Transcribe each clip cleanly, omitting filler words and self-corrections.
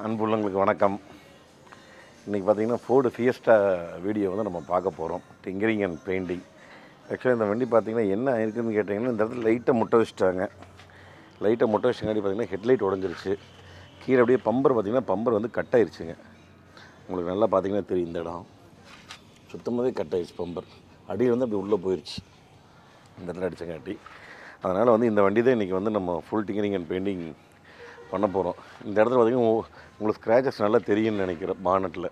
அன்புள்ளங்களுக்கு வணக்கம். இன்றைக்கி பார்த்திங்கன்னா ஃபோர்டு ஃபியஸ்டா வீடியோ வந்து நம்ம பார்க்க போகிறோம். Tinkering and painting. ஆக்சுவலாக இந்த வண்டி பார்த்திங்கன்னா என்ன இருக்குதுன்னு கேட்டிங்கன்னா, இந்த இடத்துல லைட்டை முட்டை வச்சுட்டாங்க. லைட்டை முட்டை வச்சங்காட்டி பார்த்திங்கன்னா ஹெட்லைட் உடஞ்சிருச்சு. கீழே அப்படியே பம்பர் பார்த்திங்கன்னா பம்பர் வந்து கட் ஆயிடுச்சுங்க. உங்களுக்கு நல்லா பார்த்திங்கன்னா தெரியும், இந்த இடம் சுத்தமாகவே கட் ஆயிடுச்சு. பம்பர் அடியில் வந்து அப்படி உள்ளே போயிடுச்சு இந்த இடத்துல அடித்தங்காட்டி. அதனால் வந்து இந்த வண்டி தான் இன்றைக்கி வந்து நம்ம ஃபுல் டிங்கரிங் அண்ட் பெயிண்டிங் பண்ண போகிறோம். இந்த இடத்துல பார்த்திங்கன்னா உங்களுக்கு ஸ்க்ராச்சஸ் நல்லா தெரியும்னு நினைக்கிறேன். பானட்டில்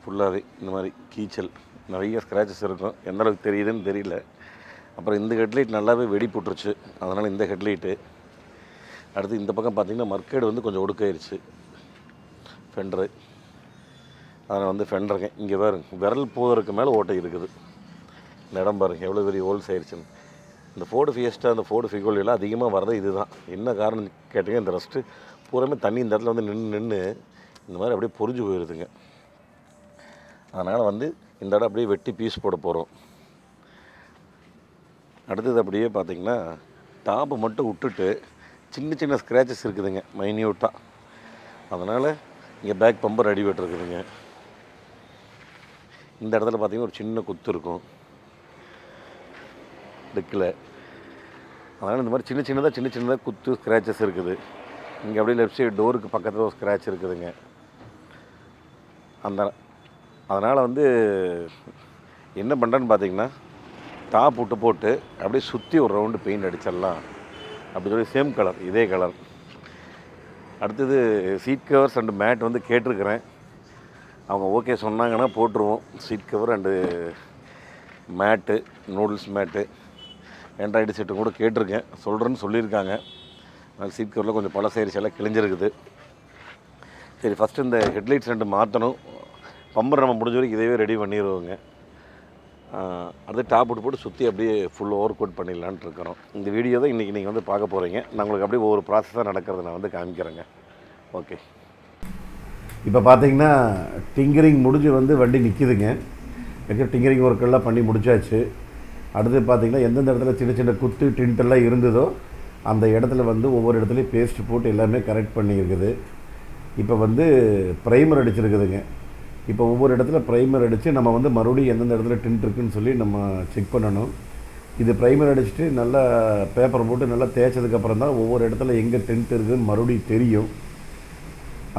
ஃபுல்லாகவே இந்த மாதிரி கீச்சல் நிறைய ஸ்க்ராச்சஸ் இருக்கும். எந்த அளவுக்கு தெரியுதுன்னு தெரியல. அப்புறம் இந்த ஹெட்லைட் நல்லாவே வெடி போட்டுருச்சு. அதனால் இந்த ஹெட்லைட்டு. அடுத்து இந்த பக்கம் பார்த்திங்கன்னா மர்க்கேடு வந்து கொஞ்சம் ஒடுக்காயிருச்சு ஃபெண்டரு. அதனால் வந்து ஃபெண்டருங்க இங்கே பாருங்க, விரல் போவதற்கு மேலே ஓட்டை இருக்குது. இந்த இடம் பாருங்கள் எவ்வளோ பெரிய ஹோல்ஸ் ஆயிடுச்சுன்னு. இந்த ஃபோர்டு ஃபியஸ்டா, இந்த ஃபோர்டு ஃபிகோலியெல்லாம் அதிகமாக வரது இதுதான். என்ன காரணம் கேட்டிங்கன்னா, இந்த ரஸ்ட்டு பூராமே தண்ணி இந்த இடத்துல வந்து நின்று இந்த மாதிரி அப்படியே பொறிஞ்சு போயிடுதுங்க. அதனால் வந்து இந்த இடம் அப்படியே வெட்டி பீஸ் போட போகிறோம். அடுத்தது அப்படியே பார்த்திங்கன்னா டாப்பை மட்டும் விட்டுட்டு சின்ன சின்ன ஸ்க்ராச்சஸ் இருக்குதுங்க மைன்யூட்டாக. அதனால் இங்கே பேக் பம்பர் அடிபட்டு இருக்குதுங்க. இந்த இடத்துல பார்த்திங்கன்னா ஒரு சின்ன குத்து இருக்கும் டெக்கில். அதனால் இந்த மாதிரி சின்ன சின்னதாக குத்து ஸ்க்ராச்சஸ் இருக்குது. இங்கே அப்படியே லெஃப்ட் சைடு டோருக்கு பக்கத்தில் ஒரு ஸ்க்ராட்ச் இருக்குதுங்க. அதனால் வந்து என்ன பண்ணுறேன்னு பார்த்தீங்கன்னா, டாப் விட்டு போட்டு அப்படியே சுற்றி ஒரு ரவுண்டு பெயிண்ட் அடிச்சிடலாம் அப்படி சொல்லி சேம் கலர், இதே கலர். அடுத்தது சீட் கவர்ஸ் அண்டு மேட் வந்து கேட்டிருக்கிறேன். அவங்க ஓகே சொன்னாங்கன்னா போட்டுருவோம். Seat cover and mat, noodles mat, android set கூட கேட்டிருக்கேன். சொல்கிறேன்னு சொல்லியிருக்காங்க. அது சீட் கவரில் கொஞ்சம் பழசாயிருச்சு, எல்லாம் கிழிஞ்சிருக்குது. சரி, ஃபஸ்ட்டு இந்த ஹெட்லைட்ஸ் ரெண்டு மாற்றணும். பம்பர் நம்ம முடிஞ்ச வரைக்கும் இதையே ரெடி பண்ணிடுவோங்க. அது டாப் போட்டு சுற்றி அப்படியே ஃபுல் ஓவர் கோட் பண்ணிடலான்ட்டு இருக்கிறோம். இந்த வீடியோ தான் இன்றைக்கி நீங்கள் வந்து பார்க்க போகிறீங்க. நான் உங்களுக்கு அப்படியே ஒவ்வொரு ப்ராசஸாக நடக்கிறத நான் வந்து காமிக்கிறேங்க. ஓகே, இப்போ பார்த்தீங்கன்னா டிங்கரிங் முடிஞ்சு வந்து வண்டி நிற்கிதுங்க. டிங்கரிங் ஒர்க்கெல்லாம் பண்ணி முடிச்சாச்சு. அடுத்து பார்த்திங்கன்னா எந்தெந்த இடத்துல சின்ன சின்ன குத்து டின்ட்டெல்லாம் இருந்ததோ அந்த இடத்துல வந்து ஒவ்வொரு இடத்துலையும் பேஸ்ட் போட்டு எல்லாமே கரெக்ட் பண்ணியிருக்குது. இப்போ வந்து ப்ரைமர் அடிச்சிருக்குதுங்க. இப்போ ஒவ்வொரு இடத்துல ப்ரைமர் அடித்து நம்ம வந்து மறுபடியும் எந்தெந்த இடத்துல டின்ட் இருக்குதுன்னு சொல்லி நம்ம செக் பண்ணணும். இது ப்ரைமர் அடிச்சுட்டு நல்லா பேப்பர் போட்டு நல்லா தேய்ச்சதுக்கப்புறம் தான் ஒவ்வொரு இடத்துல எங்கே டின்ட் இருக்குதுன்னு மறுபடியும் தெரியும்.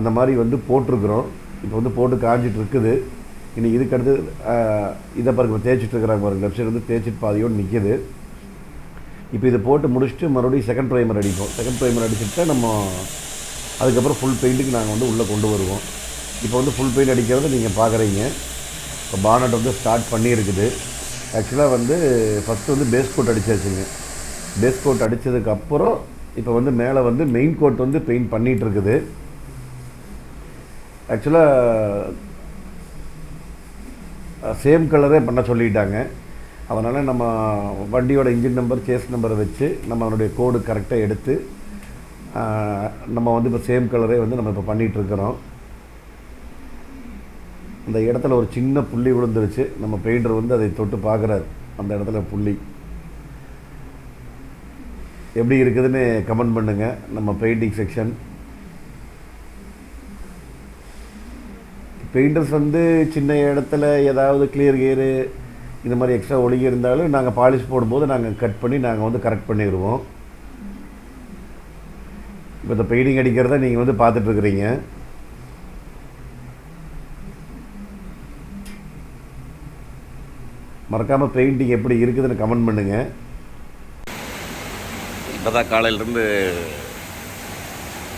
அந்த மாதிரி வந்து போட்டிருக்குறோம். இப்போ வந்து போட்டு காஞ்சிட்டு இருக்குது. இனி இதுக்கு அடுத்து இதை பாருங்க தேய்ச்சிட்டு இருக்கிறாங்க பாருங்க. லெஃப்ட் சைடு வந்து தேய்ச்சிட்டு பாதியோடு நிற்கிது. இப்போ இதை போட்டு முடிச்சுட்டு மறுபடியும் செகண்ட் ப்ரைமர் அடிப்போம். செகண்ட் ப்ரைமர் அடிச்சுட்டு நம்ம அதுக்கப்புறம் ஃபுல் பெயிண்ட்டுக்கு நாங்கள் வந்து உள்ளே கொண்டு வருவோம். இப்போ வந்து ஃபுல் பெயிண்ட் அடிக்கிறத நீங்கள் பார்க்குறீங்க. இப்போ பானட் வந்து ஸ்டார்ட் பண்ணியிருக்குது. ஆக்சுவலாக வந்து ஃபஸ்ட்டு வந்து பேஸ் கோட் அடிச்சாச்சுங்க. பேஸ் கோட் அடித்ததுக்கப்புறம் இப்போ வந்து மேலே வந்து மெயின் கோட் வந்து பெயிண்ட் பண்ணிகிட்டு இருக்குது. ஆக்சுவலாக சேம் கலரே பண்ண சொல்லிட்டாங்க. அதனால் நம்ம வண்டியோட இன்ஜின் நம்பர், சேஸ் நம்பரை வச்சு நம்ம அதனுடைய கோடு கரெக்டாக எடுத்து நம்ம வந்து இப்போ சேம் கலரே வந்து நம்ம இப்போ பண்ணிகிட்ருக்கிறோம். அந்த இடத்துல ஒரு சின்ன புள்ளி விழுந்துருச்சு. நம்ம பெயிண்டர் வந்து அதை தொட்டு பார்க்குறாரு. அந்த இடத்துல புள்ளி எப்படி இருக்குதுன்னு கமெண்ட் பண்ணுங்கள். நம்ம பெயிண்டிங் செக்ஷன் பெயிண்டர்ஸ் வந்து சின்ன இடத்துல ஏதாவது கிளியர் கியரு இந்த மாதிரி எக்ஸ்ட்ரா ஒழுகி இருந்தாலும் நாங்கள் பாலிஷ் போடும்போது நாங்கள் கட் பண்ணி நாங்கள் வந்து கரெக்ட் பண்ணிடுவோம். இப்போ இந்த பெயிண்டிங் அடிக்கிறத நீங்கள் வந்து பார்த்துட்ருக்குறீங்க. மறக்காமல் பெயிண்டிங் எப்படி இருக்குதுன்னு கமெண்ட் பண்ணுங்கள். இப்போ தான் காலையிலேருந்து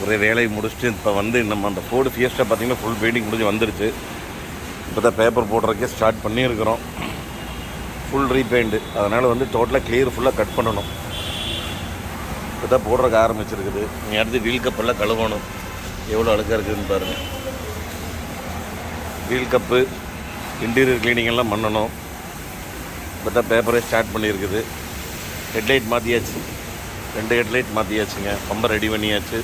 ஒரே வேலையை முடிச்சுட்டு இப்போ வந்து நம்ம அந்த ஃபோர்டு ஃபியஸ்டா பார்த்திங்கன்னா ஃபுல் பெயிண்டிங் முடிஞ்சு வந்துருச்சு. இப்போ தான் பேப்பர் போடுறதுக்கே ஸ்டார்ட் பண்ணியிருக்கிறோம். Full repaint. அதனால் வந்து டோட்டலாக கிளியர் ஃபுல்லாக கட் பண்ணணும். இப்போ தான் போடுறதுக்கு ஆரம்பிச்சிருக்குது. நீங்கள் அடுத்து வீல் கப்பெல்லாம் கழுவணும். எவ்வளோ அழுக்காக இருக்குதுன்னு பாருங்கள். வீல் கப்பு இன்டீரியர் க்ளீனிங் எல்லாம் பண்ணணும். இப்போ தான் பேப்பரே ஸ்டார்ட் பண்ணியிருக்குது. ஹெட்லைட் மாற்றியாச்சு. 2 ஹெட்லைட் மாற்றியாச்சுங்க. பம்பர் ரெடி பண்ணியாச்சு.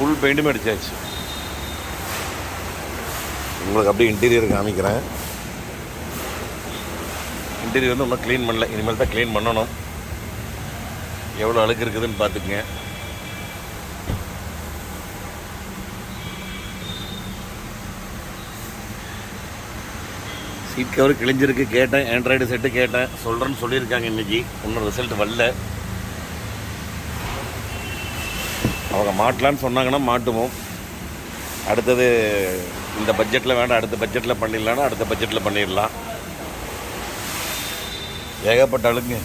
ஃபுல் பெயிண்ட்டுமே அடித்தாச்சு. உங்களுக்கு அப்படியே இன்டீரியர் காமிக்கிறேன். இன்டீரியர் வந்து ஒன்றும் க்ளீன் பண்ணல. இனிமேல் தான் க்ளீன் பண்ணணும். எவ்வளோ அழுக்கு இருக்குதுன்னு பார்த்துக்குங்க. சீட் கவர் கிழிஞ்சிருக்கு. கேட்டேன், ஆண்ட்ராய்டு செட்டு கேட்டேன், சொல்கிறேன்னு சொல்லியிருக்காங்க. இன்றைக்கி இன்னும் ரிசல்ட் வரல. அவங்க மாட்டலான்னு சொன்னாங்கன்னா மாட்டுவோம். அடுத்தது இந்த பட்ஜெட்டில் வேண்டாம், அடுத்த பட்ஜெட்டில் பண்ணிடலான்னா அடுத்த பட்ஜெட்டில் பண்ணிடலாம். ஏகப்பட்ட அழுங்க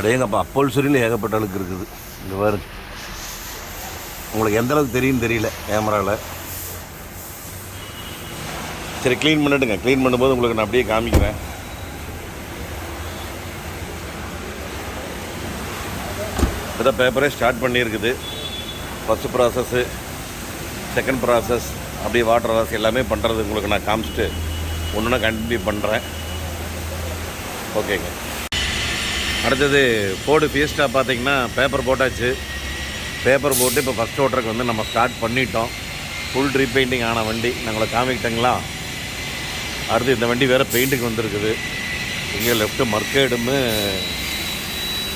அடேங்கப்பா, அப்போல்சரியில் ஏகப்பட்ட அழுக்கு இருக்குது. இந்த பாருங்க, உங்களுக்கு எந்த அளவுக்கு தெரியும்னு தெரியல கேமராவில். சரி, க்ளீன் பண்ணிவிடுங்க. க்ளீன் பண்ணும்போது உங்களுக்கு நான் அப்படியே காமிக்கிறேன். இப்போ தான் பேப்பரே ஸ்டார்ட் பண்ணியிருக்குது. ஃபஸ்ட்டு ப்ராசஸ்ஸு, செகண்ட் ப்ராசஸ், அப்படியே வாட்டர் வாஷ் எல்லாமே பண்ணுறது உங்களுக்கு நான் காமிச்சிட்டு ஒன்றுனா கண்டினியூ பண்ணுறேன். ஓகேங்க. அடுத்தது ஃபோர்டு ஃபியஸ்டா பார்த்திங்கன்னா பேப்பர் போட்டாச்சு. பேப்பர் போட்டு இப்போ ஃபஸ்ட் ஓட்டருக்கு வந்து நம்ம ஸ்டார்ட் பண்ணிட்டோம். ஃபுல் ரீபெயிண்டிங் ஆன வண்டி நாங்களை காமிக்கிட்டங்களா. அடுத்து இந்த வண்டி வேறு பெயிண்ட்டுக்கு வந்திருக்குது. இங்கே லெஃப்ட்டு மர்க்கேடும்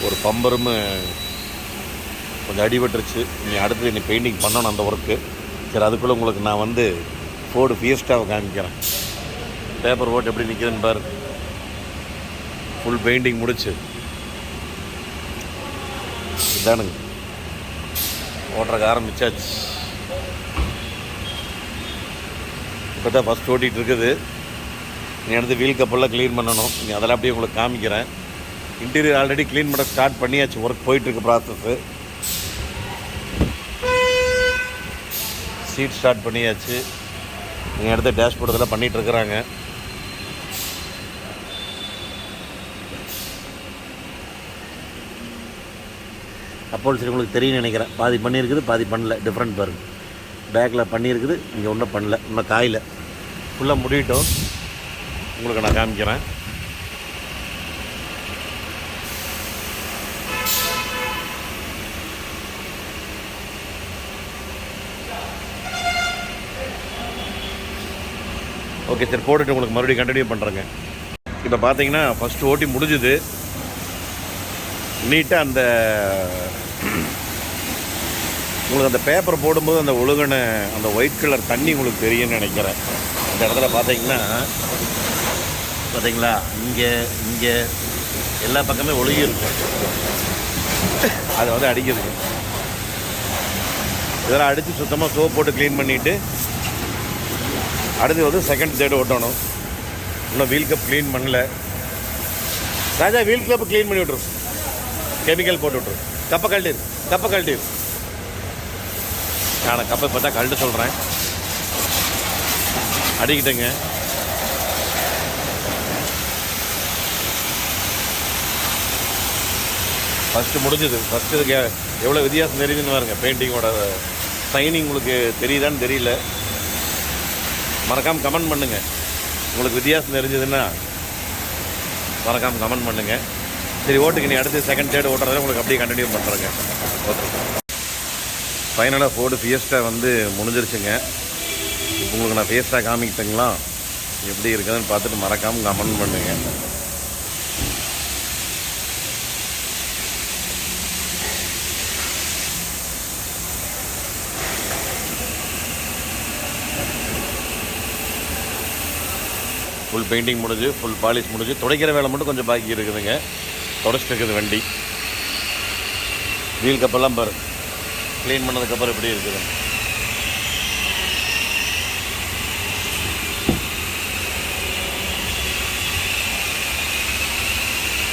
ஒரு பம்பரும் கொஞ்சம் அடிபட்டுருச்சு. நீ அடுத்து நீ பெயிண்டிங் பண்ணணும் அந்த ஒர்க்கு. சரி, அதுக்குள்ளே உங்களுக்கு நான் வந்து ஃபோர்டு ஃபியஸ்டாவை காமிக்கிறேன். பேப்பர் போட்டு எப்படி நிற்கிதுன்னு பாரு. ஃபுல் பெயிண்டிங் முடிச்சு இதானுங்க ஓட்டுறக்கு ஆரம்பித்தாச்சு. இப்போ தான் ஃபஸ்ட் ஓட்டிகிட்டு இருக்குது. நீ அடுத்து வீல் கப்பெல்லாம் க்ளீன் பண்ணணும். நீ அதெல்லாம் அப்படியே உங்களுக்கு காமிக்கிறேன். இன்டீரியர் ஆல்ரெடி க்ளீன் பண்ண ஸ்டார்ட் பண்ணியாச்சு. ஒர்க் போயிட்டுருக்கு ப்ராசஸ்ஸு. சீட் ஸ்டார்ட் பண்ணியாச்சு. நீங்கள் அடுத்த டேஷ்போர்ட் இதெல்லாம் பண்ணிகிட்ருக்குறாங்க. அப்போ சரி, உங்களுக்கு தெரியும் நினைக்கிறேன். பாதி பண்ணியிருக்குது, பாதி பண்ணல. டிஃப்ரெண்ட் பாருங்கள். பேக்கில் பண்ணியிருக்குது, இங்கே ஒன்றும் பண்ணல, இன்னும் காயில் ஃபுல்லாக முடிவிட்டோம். உங்களுக்கு நான் காமிக்கிறேன். ஓகே சார், போட்டுட்டு உங்களுக்கு மறுபடியும் கண்டினியூ பண்ணுறேங்க. இப்போ பார்த்தீங்கன்னா ஃபஸ்ட்டு ஓட்டி முடிஞ்சுது. நீட்டாக அந்த உங்களுக்கு அந்த பேப்பர் போடும்போது அந்த ஒழுங்கின அந்த ஒயிட் கலர் தண்ணி உங்களுக்கு தெரியும்னு நினைக்கிறேன். அந்த இடத்துல பார்த்தீங்கன்னா இங்கே இங்கே எல்லா பக்கமே ஒழுகி இருக்கும். அதை வந்து அடிக்குதுங்க. இதெல்லாம் அடித்து சுத்தமாக சோப் போட்டு க்ளீன் பண்ணிவிட்டு அடுத்து வந்து செகண்ட் தேர்டு ஓட்டணும். இன்னும் வீல் கப் க்ளீன் பண்ணல. ராஜா, வீல் கப் க்ளீன் பண்ணி விட்ரு, கெமிக்கல் போட்டு விட்ரு. கப்பை கழட்டிரு. நான் கப்பை பார்த்தா கழட்டு சொல்கிறேன். அடிக்கிட்டேங்க. ஃபஸ்ட்டு முடிஞ்சது. ஃபஸ்ட்டு இதுக்கு எவ்வளோ வித்தியாசம் தெரியுதுன்னு பாருங்க. பெயிண்டிங்கோட சைனிங் உங்களுக்கு தெரியுதான்னு தெரியல. மறக்காமல் கமெண்ட் பண்ணுங்கள். உங்களுக்கு வித்தியாசம் தெரிஞ்சதுன்னா மறக்காமல் கமெண்ட் பண்ணுங்கள். சரி, ஓட்டுக்கு நீ அடுத்து செகண்ட் தேர்டு ஓட்டுறதை உங்களுக்கு அப்படியே கண்டினியூ பண்ணுறேங்க. ஓகே. ஃபைனலாக ஃபோர்டு ஃபியஸ்டா வந்து முடிஞ்சிருச்சுங்க. இப்போ உங்களுக்கு நான் ஃபியஸ்டா காமிக்கிட்டேங்களா, எப்படி இருக்குதுன்னு பார்த்துட்டு மறக்காமல் கமெண்ட் பண்ணுங்கள். ஃபுல் பெயிண்டிங் முடிஞ்சு, ஃபுல் பாலிஷ் முடிஞ்சு, துடைக்கிற வேலை மட்டும் கொஞ்சம் பாக்கி இருக்குதுங்க. தொடச்சிட்டு இருக்குது வண்டி. வீல் கப்பெல்லாம் பாரு, க்ளீன் பண்ணதுக்கப்புறம் எப்படி இருக்குது.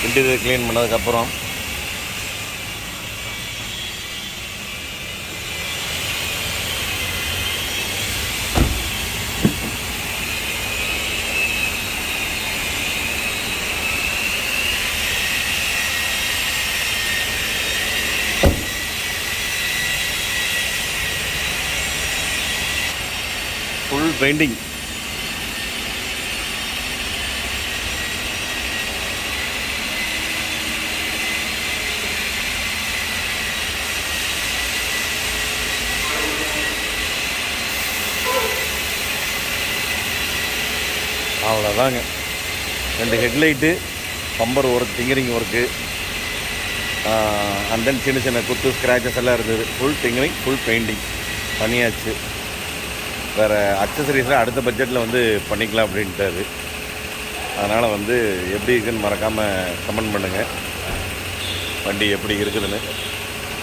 இன்டீரியர் க்ளீன் பண்ணதுக்கப்புறம் ஃபுல் பெயிண்டிங். அவ்வளோதாங்க. 2 headlight, bumper work, tinkering work, and then சின்ன சின்ன குத்து ஸ்க்ராச்சஸ் எல்லாம் இருந்தது. ஃபுல் டிங்கரிங், ஃபுல் பெயிண்டிங் பண்ணியாச்சு. வேறு அக்சசரிஸ்லாம் அடுத்த பட்ஜெட்டில் வந்து பண்ணிக்கலாம் அப்படின்ட்டாரு. அதனால் வந்து எப்படி இருக்குதுன்னு மறக்காமல் கமெண்ட் பண்ணுங்கள். வண்டி எப்படி இருக்குதுன்னு.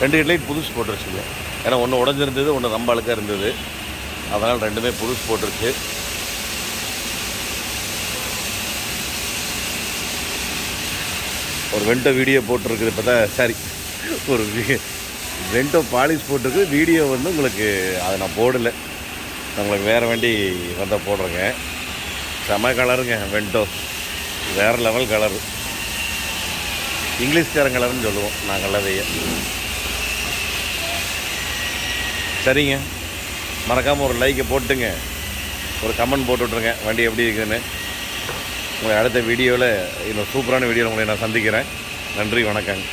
2 ஹெட்லைட் புதுசு போட்டுருச்சுங்க. ஏன்னா ஒன்று உடஞ்சிருந்தது, ஒன்று ரொம்ப அழுக்காக இருந்தது. அதனால் 2மே புதுசு போட்டுருச்சு. ஒரு வெண்டோ வீடியோ போட்டிருக்குது இப்போ தான். சரி, ஒரு வெண்டோ பாலிஷ் போட்டிருக்கு. வீடியோ வந்து உங்களுக்கு அதை நான் போடலை. உங்களுக்கு வேறு வண்டி வந்தால் போடுறேங்க. செம கலருங்க வெண்டோ, வேறு லெவல் கலரு. இங்கிலீஷ்காரன் கலர்னு சொல்லுவோம் நாங்கள் அதையே. சரிங்க, மறக்காமல் ஒரு லைக்கை போட்டுங்க, ஒரு கமெண்ட் போட்டு விட்ருங்க வண்டி எப்படி இருக்குதுன்னு. உங்களை அடுத்த வீடியோவில் இன்னும் சூப்பரான வீடியோவில் உங்களை நான் சந்திக்கிறேன். நன்றி, வணக்கங்க.